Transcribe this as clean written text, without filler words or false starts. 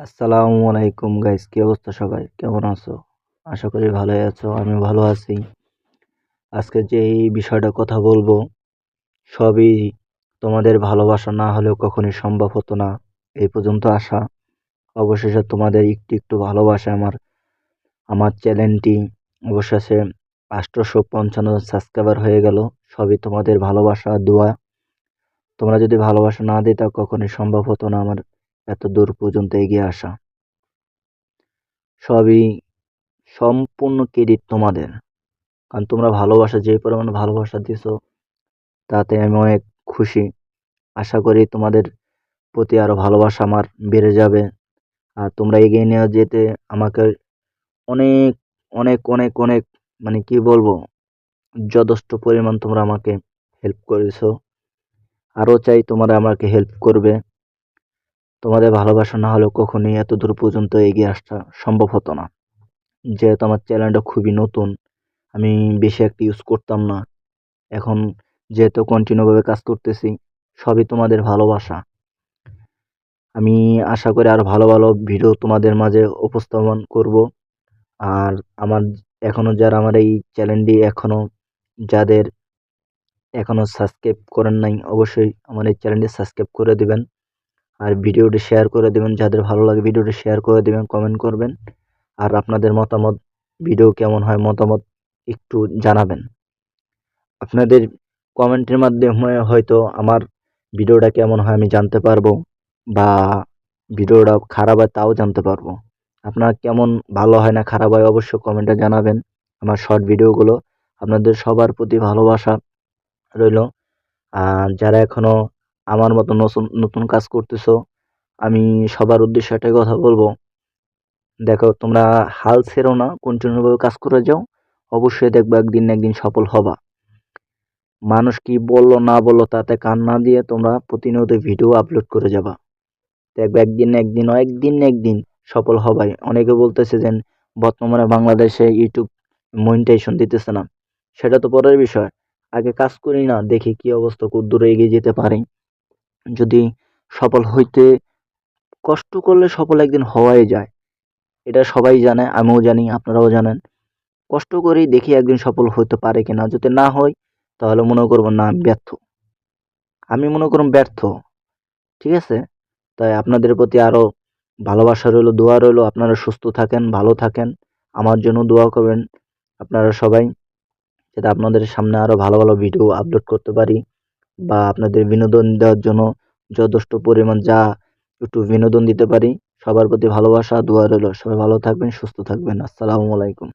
আসসালামু আলাইকুম গাইস, কি অবস্থা? সবাই কেমন আছো? আশা করি ভালোই আছো। আমি ভালো আছি। আজকে যে এই বিষয়টা কথা বলবো, সবই তোমাদের ভালোবাসা না হলেও কখনোই সম্ভব হতো না এই পর্যন্ত আসা। অবশেষে তোমাদের একটু একটু ভালোবাসা আমার চ্যানেলটি অবশেষে 855 সাবস্ক্রাইবার হয়ে গেল। সবই তোমাদের ভালোবাসা, দোয়া। তোমরা যদি ভালোবাসা না দিতা কখনোই সম্ভব হতো না আমার এত দূর পর্যন্ত এগিয়ে আসা। সবই সম্পূর্ণ ক্রেডিট তোমাদের। কারণ তোমরা ভালোবাসা, যে পরিমাণে ভালোবাসা দিছো, তাতে আমি অনেক খুশি। আশা করি তোমাদের প্রতি আরো ভালোবাসা আমার বেড়ে যাবে। আর তোমরা এগিয়ে নিয়ে যেতে আমাকে অনেক অনেক অনেক অনেক, মানে কি বলবো, যথেষ্ট পরিমাণ তোমরা আমাকে হেল্প করেছো। আরো চাই তোমরা আমাকে হেল্প করবে। তোমাদের ভালোবাসা না হলেও কখনোই এত দূর পর্যন্ত এগিয়ে আসা সম্ভব হতো না। যেহেতু আমার চ্যানেলটা খুবই নতুন, আমি বেশি একটা ইউজ করতাম না। এখন যেহেতু কন্টিনিউ ভাবে কাজ করতেছি, সবই তোমাদের ভালোবাসা। আমি আশা করি আরো ভালো ভালো ভিডিও তোমাদের মাঝে উপস্থাপন করব। আর আমার যারা আমার এই চ্যানেলটি যাদের এখনো সাবস্ক্রাইব করেন নাই, অবশ্যই আমার এই চ্যানেলটি সাবস্ক্রাইব করে দিবেন। আর ভিডিওটি শেয়ার করে দিবেন, যাদের ভালো লাগে ভিডিওটি শেয়ার করে দিবেন, কমেন্ট করবেন। আর আপনাদের মতামত, ভিডিও কেমন হয় মতামত একটু জানাবেন। আপনাদের কমেন্টের মাধ্যমে হয়তো আমার ভিডিওটা কেমন হয় আমি জানতে পারবো, বা ভিডিওটা খারাপ হয় তাও জানতে পারবো। আপনার কেমন, ভালো হয় না খারাপ হয় অবশ্যই কমেন্টে জানাবেন। আমার শর্ট ভিডিওগুলো আপনাদের সবার প্রতি ভালোবাসা রইলো। আর যারা এখনো আমার মতো নতুন নতুন কাজ করতেছো, আমি সবার উদ্দেশ্যে একটাই কথা বলবো, দেখো তোমরা হাল ছেড়ো না, কন্টিনিউ ভাবে কাজ করে যাও। অবশ্যই দেখবা একদিন না একদিন সফল হবা। মানুষ কি বললো না বললো তাতে কান না দিয়ে তোমরা প্রতিনিয়ত ভিডিও আপলোড করে যাবা। দেখবে একদিন না একদিন, একদিন না একদিন সফল হবাই। অনেকে বলতেছে যে বর্তমানে বাংলাদেশে ইউটিউব মনিটাইজেশন দিতেছে না, সেটা তো পরের বিষয়। আগে কাজ করি না, দেখি কি অবস্থা, কত দূরে এগিয়ে যেতে পারি। যদি সফল হইতে কষ্ট করলে সফল একদিন হওয়াই যায়, এটা সবাই জানে, আমিও জানি, আপনারাও জানেন। কষ্ট করি, দেখি একদিন সফল হতে পারে কিনা। যদি না হয় তাহলে মনে করবো না আমি ব্যর্থ, আমি মনে করুন ব্যর্থ। ঠিক আছে? তাই আপনাদের প্রতি আরো ভালোবাসা রইলো, দোয়া রইলো। আপনারা সুস্থ থাকেন, ভালো থাকেন, আমার জন্য দোয়া করবেন আপনারা সবাই, যাতে আপনাদের সামনে আরো ভালো ভালো ভিডিও আপলোড করতে পারি, বা আপনাদের বিনোদন দেওয়ার জন্য যথেষ্ট পরিমাণ যা একটু বিনোদন দিতে পারি। সবার প্রতি ভালোবাসা, দোয়া রইলো। সবাই ভালো থাকবেন, সুস্থ থাকবেন। আসসালামু আলাইকুম।